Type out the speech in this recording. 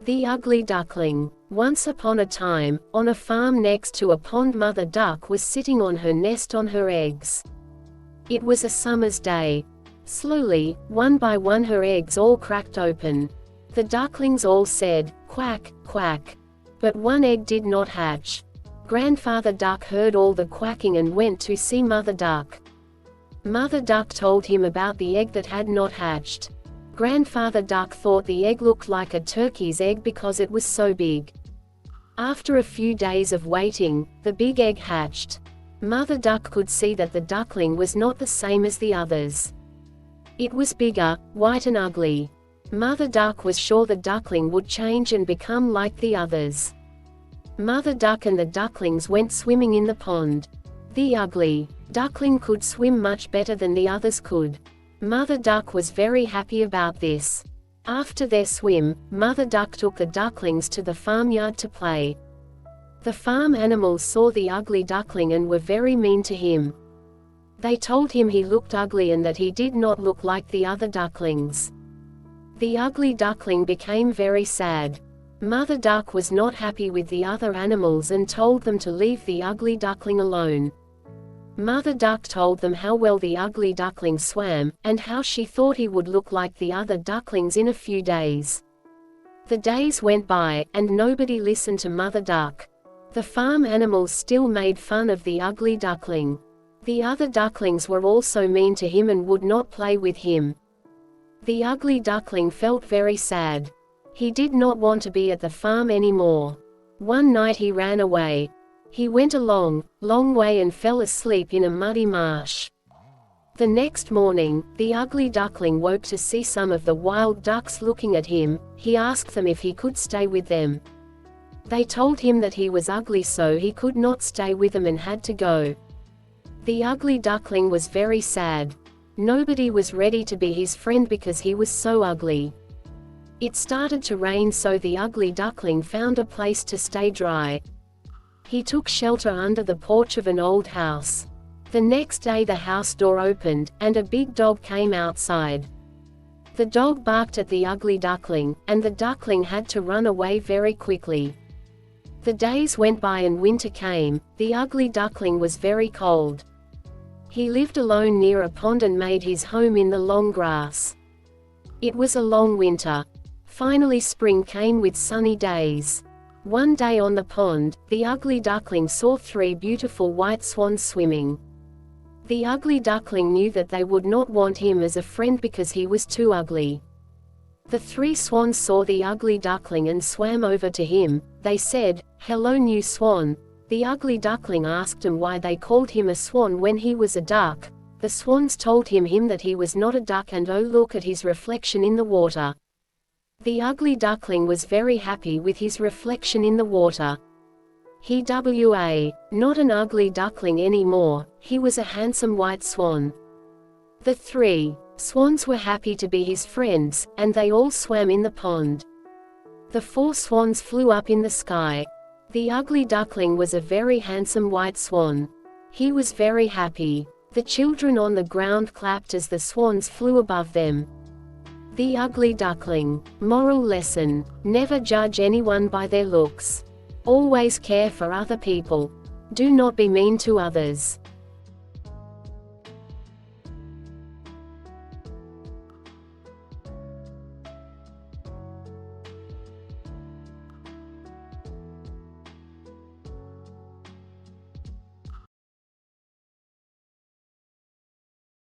The ugly duckling. Once upon a time, on a farm next to a pond, Mother Duck was sitting on her nest on her eggs. It was a summer's day. Slowly, one by one, her eggs all cracked open. The ducklings all said, "Quack, quack." But one egg did not hatch. Grandfather Duck heard all the quacking and went to see Mother Duck. Mother Duck told him about the egg that had not hatched. Grandfather Duck thought the egg looked like a turkey's egg because it was so big. After a few days of waiting, the big egg hatched. Mother Duck could see that the duckling was not the same as the others. It was bigger, white and ugly. Mother Duck was sure the duckling would change and become like the others. Mother Duck and the ducklings went swimming in the pond. The ugly duckling could swim much better than the others could. Mother Duck was very happy about this. After their swim, Mother Duck took the ducklings to the farmyard to play. The farm animals saw the ugly duckling and were very mean to him. They told him he looked ugly and that he did not look like the other ducklings. The ugly duckling became very sad. Mother Duck was not happy with the other animals and told them to leave the ugly duckling alone. Mother Duck told them how well the ugly duckling swam, and how she thought he would look like the other ducklings in a few days. The days went by, and nobody listened to Mother Duck. The farm animals still made fun of the ugly duckling. The other ducklings were also mean to him and would not play with him. The ugly duckling felt very sad. He did not want to be at the farm anymore. One night he ran away. He went a long way and fell asleep in a muddy marsh. The next morning, the ugly duckling woke to see some of the wild ducks looking at him. He asked them if he could stay with them. They told him that he was ugly, so he could not stay with them and had to go. The ugly duckling was very sad. Nobody was ready to be his friend because he was so ugly. It started to rain, so the ugly duckling found a place to stay dry. He took shelter under the porch of an old house. The next day the house door opened, and a big dog came outside. The dog barked at the ugly duckling, and the duckling had to run away very quickly. The days went by and winter came. The ugly duckling was very cold. He lived alone near a pond and made his home in the long grass. It was a long winter. Finally spring came with sunny days. One day on the pond, the ugly duckling saw 3 beautiful white swans swimming. The ugly duckling knew that they would not want him as a friend because he was too ugly. The 3 swans saw the ugly duckling and swam over to him. They said, "Hello, new swan." The ugly duckling asked them why they called him a swan when he was a duck. The swans told him that he was not a duck, and oh, look at his reflection in the water. The ugly duckling was very happy with his reflection in the water. He was not an ugly duckling anymore, he was a handsome white swan. The 3 swans were happy to be his friends, and they all swam in the pond. The 4 swans flew up in the sky. The ugly duckling was a very handsome white swan. He was very happy. The children on the ground clapped as the swans flew above them. The ugly duckling. Moral lesson: never judge anyone by their looks. Always care for other people. Do not be mean to others.